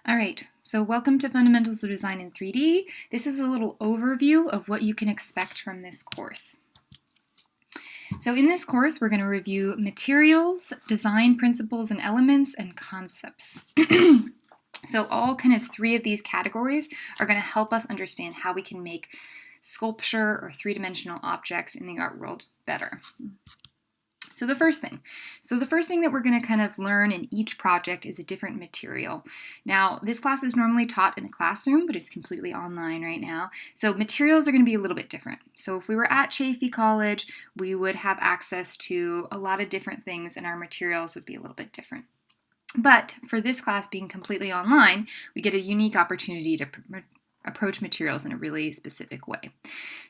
All right, so welcome to Fundamentals of Design in 3D. This is a little overview of what you can expect from this course. So in this course, we're going to review materials, design principles and elements, and concepts. So all kind of three of these categories are going to help us understand how we can make sculpture or three-dimensional objects in the art world better. So the first thing that we're going to kind of learn in each project is a different material. Now, this class is normally taught in the classroom, but it's completely online right now. So materials are going to be a little bit different. So if we were at Chaffey College, we would have access to a lot of different things and our materials would be a little bit different. But for this class being completely online, we get a unique opportunity to approach materials in a really specific way.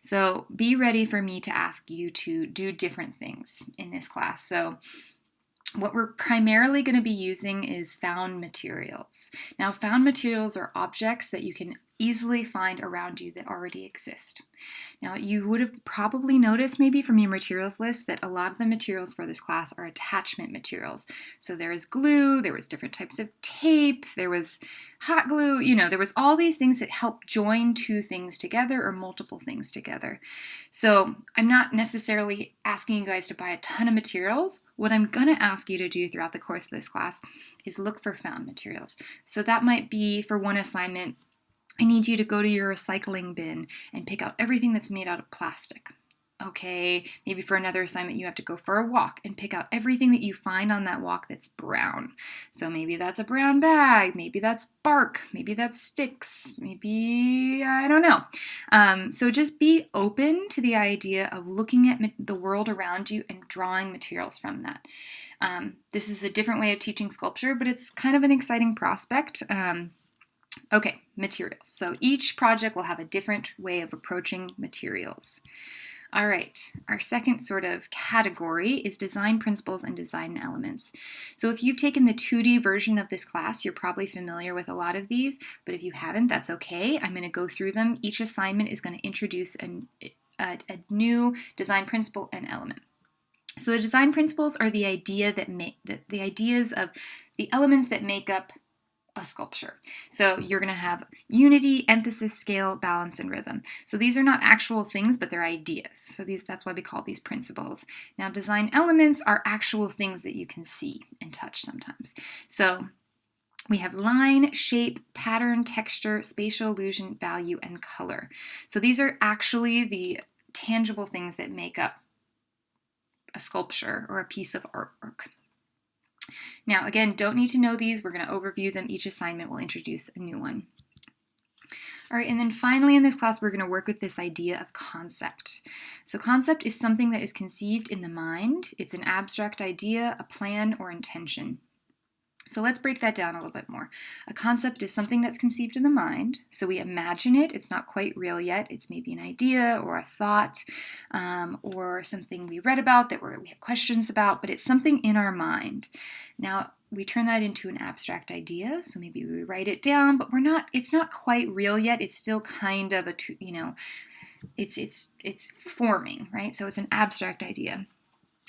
So be ready for me to ask you to do different things in this class. So what we're primarily going to be using is found materials. Now, found materials are objects that you can easily find around you that already exist. Now, you would have probably noticed maybe from your materials list that a lot of the materials for this class are attachment materials. So there is glue, there was different types of tape, there was hot glue, there was all these things that help join two things together or multiple things together. So I'm not necessarily asking you guys to buy a ton of materials. What I'm going to ask you to do throughout the course of this class is look for found materials. So that might be for one assignment, I need you to go to your recycling bin and pick out everything that's made out of plastic. Okay, maybe for another assignment you have to go for a walk and pick out everything that you find on that walk that's brown. So maybe that's a brown bag, maybe that's bark, maybe that's sticks, maybe, I don't know. So just be open to the idea of looking at the world around you and drawing materials from that. This is a different way of teaching sculpture, but it's kind of an exciting prospect. Okay, materials. So each project will have a different way of approaching materials. All right, our second sort of category is design principles and design elements. So if you've taken the 2D version of this class, you're probably familiar with a lot of these, but if you haven't, that's okay. I'm going to go through them. Each assignment is going to introduce a new design principle and element. So the design principles are the ideas of the elements that make up a sculpture. So you're going to have unity, emphasis, scale, balance, and rhythm. So these are not actual things, but they're ideas. So that's why we call these principles. Now, design elements are actual things that you can see and touch sometimes. So we have line, shape, pattern, texture, spatial illusion, value, and color. So these are actually the tangible things that make up a sculpture or a piece of artwork. Now, again, don't need to know these. We're going to overview them. Each assignment will introduce a new one. All right, and then finally in this class, we're going to work with this idea of concept. So concept is something that is conceived in the mind. It's an abstract idea, a plan, or intention. So let's break that down a little bit more. A concept is something that's conceived in the mind. So we imagine it. It's not quite real yet. It's maybe an idea or a thought or something we read about that we have questions about, but it's something in our mind. Now, we turn that into an abstract idea. So maybe we write it down, but it's not quite real yet. It's still kind of it's forming, right? So it's an abstract idea.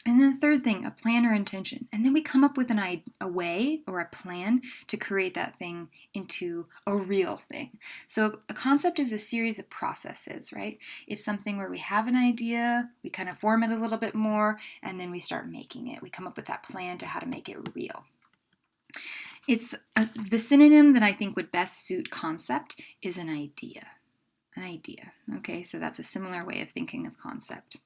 And then the third thing, a plan or intention. And then we come up with a way or a plan to create that thing into a real thing. So a concept is a series of processes, right? It's something where we have an idea, we kind of form it a little bit more, and then we start making it. We come up with that plan to how to make it real. It's the synonym that I think would best suit concept is an idea. An idea. Okay, so that's a similar way of thinking of concept.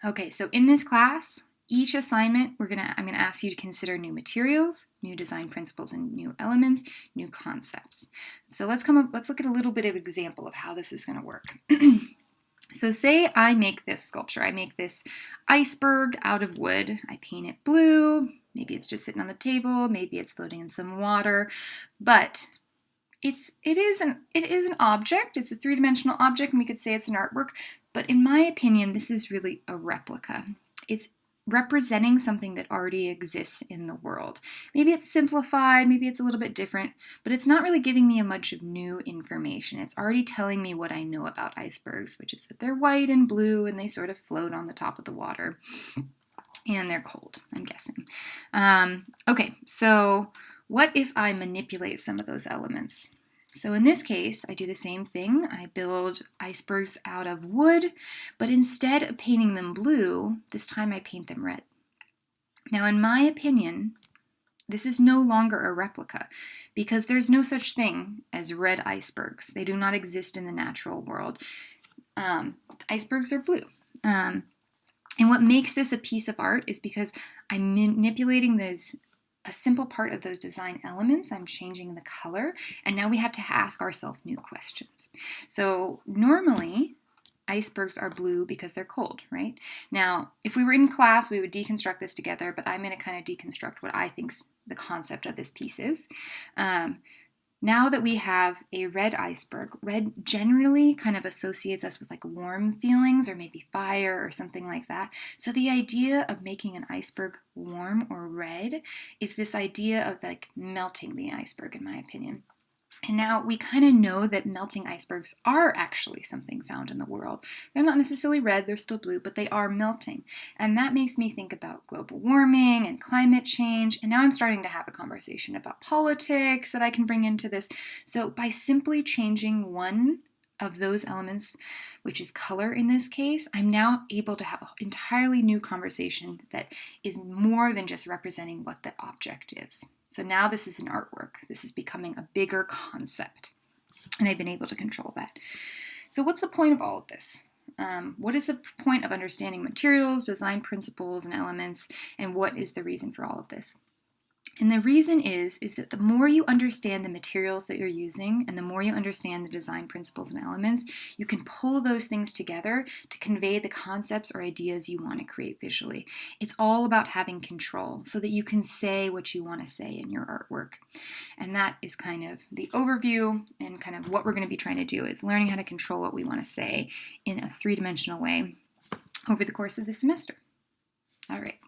Okay, so in this class, each assignment, I'm going to ask you to consider new materials, new design principles and new elements, new concepts. So let's look at a little bit of an example of how this is going to work. So say I make this sculpture. I make this iceberg out of wood. I paint it blue. Maybe it's just sitting on the table. Maybe it's floating in some water. But it is an object. It's a three-dimensional object, and we could say it's an artwork. But in my opinion, this is really a replica. It's representing something that already exists in the world. Maybe it's simplified, maybe it's a little bit different, but it's not really giving me a bunch of new information. It's already telling me what I know about icebergs, which is that they're white and blue and they sort of float on the top of the water. And they're cold, I'm guessing. Okay, so What if I manipulate some of those elements? So in this case, I do the same thing. I build icebergs out of wood, but instead of painting them blue, this time I paint them red. Now, in my opinion, this is no longer a replica because there's no such thing as red icebergs. They do not exist in the natural world. Icebergs are blue. And what makes this a piece of art is because I'm manipulating a simple part of those design elements. I'm changing the color, and now we have to ask ourselves new questions. So normally, icebergs are blue because they're cold, right? Now, if we were in class, we would deconstruct this together, but I'm going to kind of deconstruct what I think the concept of this piece is. Now that we have a red iceberg, red generally kind of associates us with like warm feelings or maybe fire or something like that. So the idea of making an iceberg warm or red is this idea of like melting the iceberg, in my opinion. And now we kind of know that melting icebergs are actually something found in the world. They're not necessarily red, they're still blue, but they are melting. And that makes me think about global warming and climate change. And now I'm starting to have a conversation about politics that I can bring into this. So by simply changing one of those elements, which is color in this case, I'm now able to have an entirely new conversation that is more than just representing what the object is. So now this is an artwork. This is becoming a bigger concept, and I've been able to control that. So what's the point of all of this? What is the point of understanding materials, design principles, and elements, and what is the reason for all of this? And the reason is that the more you understand the materials that you're using and the more you understand the design principles and elements, you can pull those things together to convey the concepts or ideas you want to create visually. It's all about having control so that you can say what you want to say in your artwork. And that is kind of the overview, and kind of what we're going to be trying to do is learning how to control what we want to say in a three-dimensional way over the course of the semester. All right.